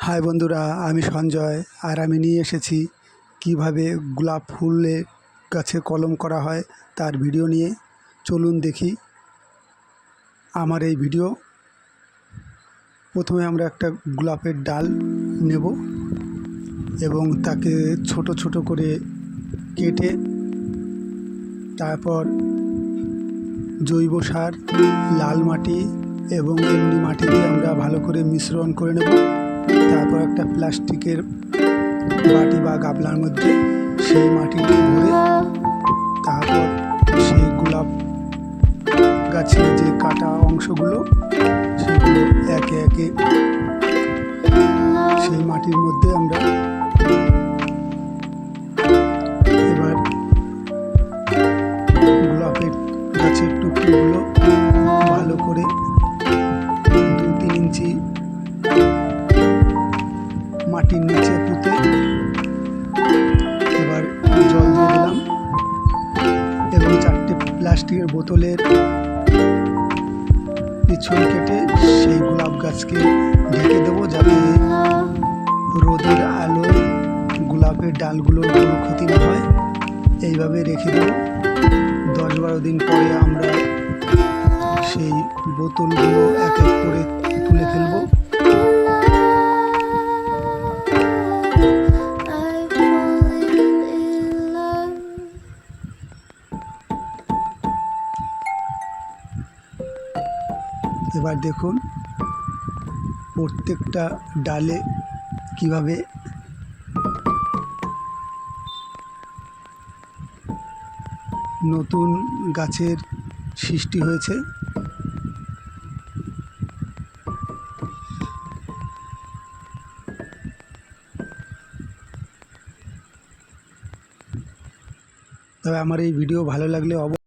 High বন্ধুরা, আমি সঞ্জয়। আর আমি নিয়ে এসেছি কিভাবে গোলাপ ফুলের গাছে কলম করা হয় তার ভিডিও নিয়ে। চলুন দেখি আমার এই ভিডিও। প্রথমে আমরা একটা গোলাপের ডাল নেব এবং তাকে ছোট ছোট করে কেটে তারপর জৈব সার, লাল মাটি এবং এমনি মাটি দিয়ে আমরা ভালো করে মিশ্রণ করে নেব। তারপর একটা প্লাস্টিকের বাটি বা গামলার মধ্যে সেই মাটিটি ভরে তারপর সেই গোলাপ গাছের যে কাটা অংশগুলো সেগুলো একে একে সেই মাটির মধ্যে আমরা এবার গোলাপের গাছের টুকরোগুলো ভালো করে 2-3 ইঞ্চি মাটির নিচে পুঁতে এবার জল দিয়ে দিলাম এবং 4টে প্লাস্টিকের বোতলের পিছন কেটে সেই গোলাপ গাছকে ঢেকে দেবো, যাতে রোদের আলোয় গোলাপের ডালগুলোর কোনো ক্ষতি না হয়। এইভাবে রেখে দেবো। 10-12 দিন পরে আমরা সেই বোতলগুলো এক এক করে তুলে ফেলবো। এবার দেখুন প্রত্যেকটা ডালে কিভাবে নতুন গাছের সৃষ্টি হয়েছে। তবে আমার এই ভিডিও ভালো লাগলে